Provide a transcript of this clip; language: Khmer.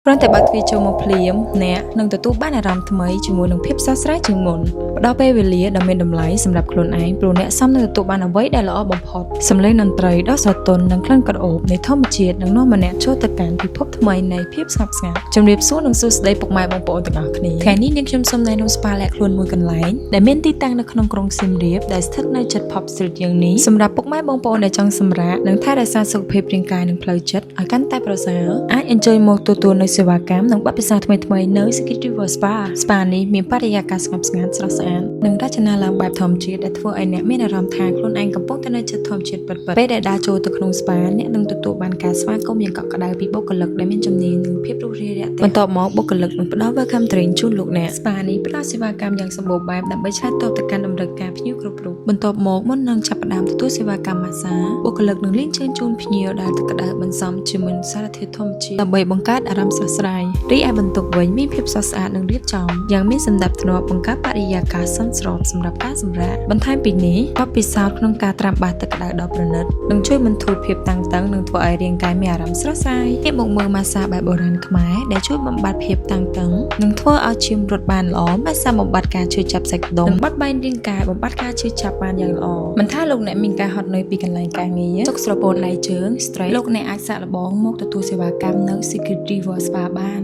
ព្រោះតែបើទ្វារចូលមកភ្លាមអ្នកនឹងទទួលបានអារម្មណ៍ថ្មីជាមួយនឹងភាពស្រស់ស្រាយជាងមុនផ្ដល់ពេលវេលាដ៏មានតម្លៃសម្រាប់ខ្លួនឯងព្រោះអ្នកសមនឹងទទួលបានអ្វីដែលល្អបំផុតសម្លេងតន្ត្រីដ៏ស្រទន់និងក្លិនក្រអូបនៃធម្មជាតិនឹងនាំអ្នកចូលទៅកាន់ពិភពថ្មីនៃភាពស្ងប់ស្ងាត់ជំរាបសួរនិងសួស្តីពុកម៉ែបងប្អូនទាំងអស់គ្នាថ្ងៃនេះនាងខ្ញុំសូមណែនាំស្ប៉ាលាក់ខ្លួនមួយកន្លែងដែលមានទីតាំងនៅក្នុងក្រុងសៀមរាបដែលស្ថិតនៅជិត Pop Street យ៉ាងនេះសម្រាប់ពុកម៉ែបងប្អូនដែលចង់សម្រាកនិងថែរក្សាសុខភាពរាងកាយនិងផ្លូវចិត្តឲ្យកាន់តែប្រសើរអាច enjoy មកទទួលនៅសេវាកម្មនិងបទពិសោធន៍ថ្មីៗនៅ Secret River Spa នេះមានបរិយាកាសស្ងប់ស្ងាត់ស្រស់ស្អាតនិងរចនាឡើងបែបធម្មជាតិដែលធ្វើឲ្យអ្នកមានអារម្មណ៍ថាខ្លួនឯងកំពុងតែនៅជិតធម្មជាតិពិតៗពេលដែលដើរចូលទៅក្នុង Spa អ្នកនឹងទទួលបានការស្វាគមន៍យ៉ាងកក់ក្ដៅពីបុគ្គលិកដែលមានជំនាញនិងភាពរួសរាយរាក់ទាក់បន្ទាប់មកបុគ្គលិកនឹងផ្ដល់ welcome drink ជូនលោកអ្នក Spa នេះផ្ដល់សេវាកម្មយ៉ាងសម្បូរបែបដើម្បីឆ្លើយតបទៅកាន់តម្រូវការភ្ញៀវគ្រប់រូបបន្ទាប់មកមុននឹងចាប់ផ្ដើមទទួលសេវាកម្មម៉ាស្សាបុគ្គលិកនឹងលាងជើងជូនភ្ញៀវដែលទឹកក្ដៅបន្សំជាមួយសារធាតុធម្មជាតិដើម្បីបង្កើតអារម្មណ៍ស្រស់ស្រាយរីឯបន្ទប់វិញមានភាពស្រស់ស្អាតនិងរៀបចំយ៉ាងមានសណ្ដាប់ធ្នាប់បង្កើតបរិយាកាសសមស្របសម្រាប់ការសម្រាកបន្ថែមពីនេះបទពិសោធន៍ក្នុងការត្រាំបាសទឹកក្ដៅដ៏ប្រណិតនឹងជួយបន្ធូរភាពតានតឹងនិងធ្វើឲ្យរាងកាយមានអារម្មណ៍ស្រស់ស្រាយងាកមកមើលម៉ាស្សាបែបបុរាណខ្មែរដែលជួយបំបាត់ភាពតានតឹងនិងធ្វើឲ្យឈាមរត់បានល្អម៉ាស្សាបំបត្តិការឈឺចាប់សាច់ដុំនិងបត់បែនរាងកាយបំបត្តិការឈឺចាប់បានយ៉ាងល្អមិនថាលោកអ្នកមានការហត់នឿយពីកន្លែងការងារទុក្ខស្រពោនដៃជើង stress លោកអ្នកអាចសាកល្បងមកទទួលសេវាកម្មនៅ Secret River Spa បាន